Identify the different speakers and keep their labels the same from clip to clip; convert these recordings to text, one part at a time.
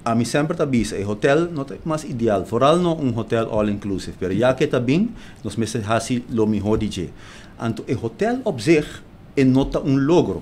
Speaker 1: a mim sempre tá bisa, o hotel não é mais ideal, vooral não hotel all inclusive, pero já que tá bem, nós mesmo hasi lo melhor DJ. Então, o hotel op zich é nota logro.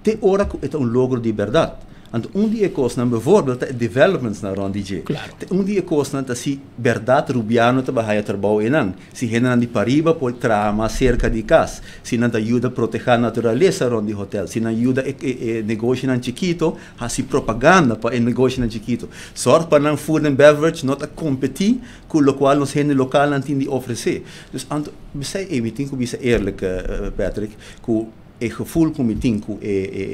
Speaker 1: Te hora que é logro de verdade. Então, dia kost bijvoorbeeld de developments na rond DJ.
Speaker 2: Claro.
Speaker 1: Dia kost si verdade rubiano te bahaya terbouw enang. Si henan di pariba por trama cerca de casa. Si não ajuda a proteger a natureza rond de hotel. Si não ajuda a negócio nan chiquito, hasi propaganda para o negócio nan chiquito. Sorte para não food and beverage not a competir com o qual nos gente local não tem de oferecer. Dus anto, bisa emiting ko bisa eerlijk Patrick, ko e gevoel que eu tenho com o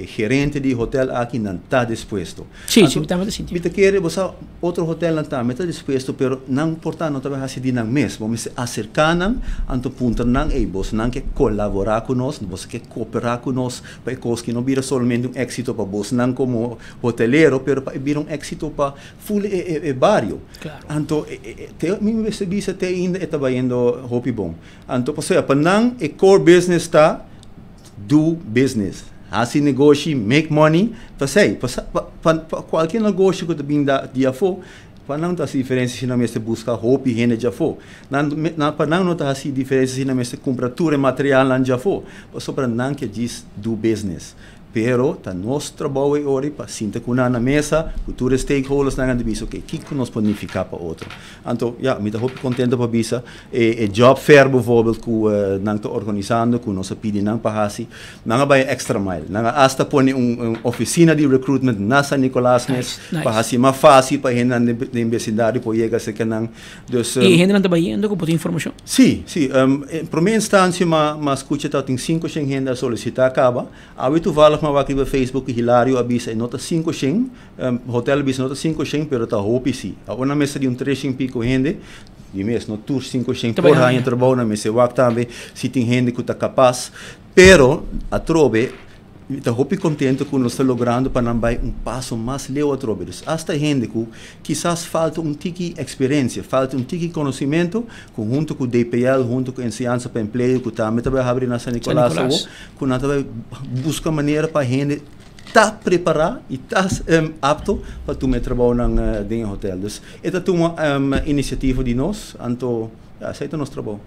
Speaker 1: gerente de hotel aqui não está disposto.
Speaker 2: Sim, sim, está muito sentido.
Speaker 1: Você quer você outro hotel não está disposto, pero não portanto não está fazendo de não mesmo. Vamos acercar não, anto ponto não é você não quer colaborar com nós, você quer cooperar com nós para coisas que não vira somente êxito para você não como hoteleiro, pero para vir êxito para full barrio.
Speaker 2: Claro.
Speaker 1: Anto me percebi se até ainda está indo hopi bom. Anto para não core business está do business. Assim negócio, make money, para qualquer negócio que também dá dia for, para não ter diferença se não me busca roupa e renda já for. Para não ter diferença se não me compra tudo material lá já for. Só para não que diz do business. Pero tá nosso trabalho hoje para sentar com na mesa, futuros stakeholders na grande bisa, ok, que nós podemos ficar para outro. Então, ja, me estou contente para bisa. Job fair bijvoorbeeld, que nang te organizando, que nós pedimos nang pahasi, nang vai extra mile, nang hasta pone oficina de recruitment na San Nicolás mes, pahasi mais fácil para gente na universidade para chegar se que nang. Dus
Speaker 2: e gente não está trabalhando com boa informação.
Speaker 1: Sim, sim. Em primeira instância, mas escuta tem 5 gente a solicitar acaba. Habitual mas aqui no Facebook Hilário avisa nota 5 hotel avisa nota 5 pero tá hope sim. A uma mesa de 3 pico gente, de mês no tour 5 por ano trabalho na mesa wak também se tem gente que tá capaz, pero a trobe está hope contente com nós logrando para não vai passo mais leu a trobe. Hasta gente que quizás falta tiki experiência, falta tiki conhecimento, junto com o DPL, junto com a ensinança para emprego, que também vai abrir na San Nicolás, que nós vai buscar maneira para gente tá preparado e tá apto para tu trabalhar em hotel. Dus, esta é uma iniciativa de nós, então aceita nosso trabalho.